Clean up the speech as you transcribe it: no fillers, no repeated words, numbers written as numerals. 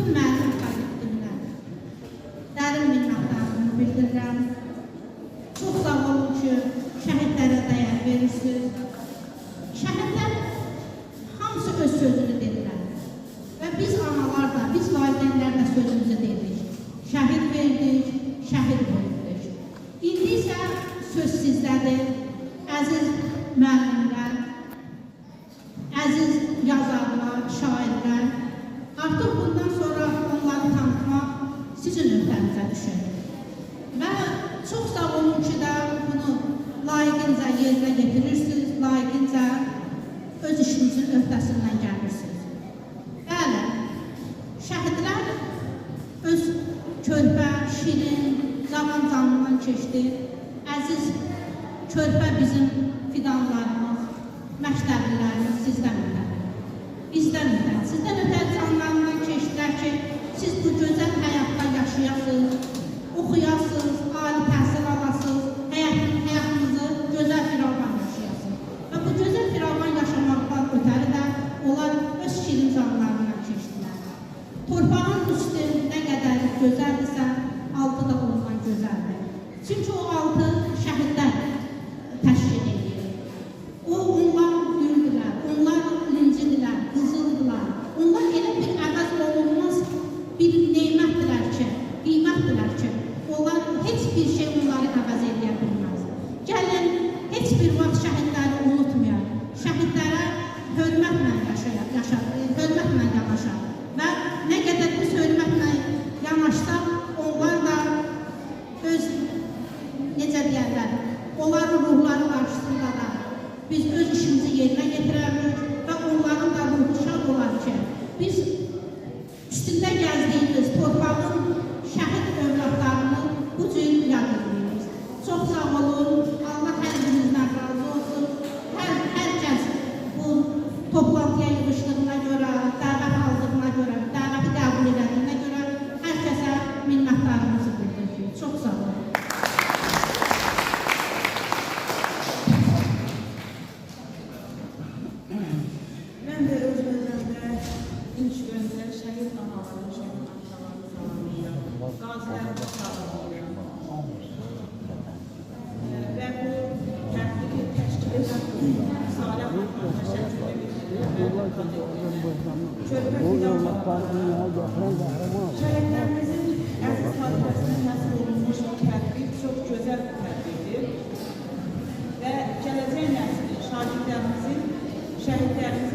bütün müəllim kollektivinə dərin minnətdarlığımı bildirirəm. Çox sağ olun ki, şəhidlərə dəyər verirsiniz. Şəhidlər hamısı öz sözünü dedilər. Və biz analar da, biz valideynlər də sözümüzü dedik. Şəhid verdik, şəhid verdik. İndi isə söz sizdədir. Əziz müəllimlər, əziz yazarlar, şairlər, artıq bundan sonra onları tanıtmaq sizin öhdənizə düşür. Və çox sağ olun ki, də bunu layiqincə yerinə getirirsiniz, layiqincə öz işinizin öhdəsindən gəlirsiniz. Bəli, şəhidlər öz körpə, şirin, zaman canından keçdi. Əziz körpə bizim fidanlarımız, məktəblilərimiz sizdən ötədir. Bizdən ötədir. Sizdən ötədir canlarından keçdilər ki, siz bu gözəl həyatda yaşayasınız, oxuyasınız, ali təhsil alasınız, həyatınızı gözəl firavan yaşayasınız. Və bu gözəl firavan yaşamaqdan ötəri də onlar öz şirin canlarından keçdilər. Torpağın üstü nə qədər gözəldirsə, altı da ondan gözəldir. Çünki o altı şəhidlər təşkil edir. Onlar güldirlər, onlar lincidirlər, qızıldılar. Onlar elə bir əvəz olunmaz bir neymətdirlər ki, qiymətdirlər ki, onlar heç bir şey onları əvəz edə bilməz. Gəlin, heç bir vaxt şəhidləri unutmayaq. Şəhidlərə hörmətlə yanaşaq. Və nə qədər biz hörmətlə yanaşsaq, onlar da öz, necə deyərlər, onların ruhları qarşısında da biz öz işimizi yerinə getirərik və onların da ruhu şad olar ki, biz üstündə gəzdiyimiz torpağın şəhid övladlarını bu cür yad edirik. Çox sağ olun, Allah hər birinizdən razı olsun. Hər kəs bu toplantıya yığışdığına görə, dəvət aldığına görə, dəvəti qəbul edildiyinə görə hər kəsə minnətdarımızı bildiririk. Çox sağ olun. Mən də öz növbəmdə ilk öncə şəhid anaları, şəhid ataları salamlayıram. Qazilərimizi salamlayıram. Və bu tədbiri təşkil edən Salih Xanıma təşəkkür edirəm. Şəhidlərimizin əziz xatirəsində həsr olunmuş bu tədbir çox gözəl bir tədbirdir. Və gələcək nəslin, şagirdlərimizin, şəhidlərimizin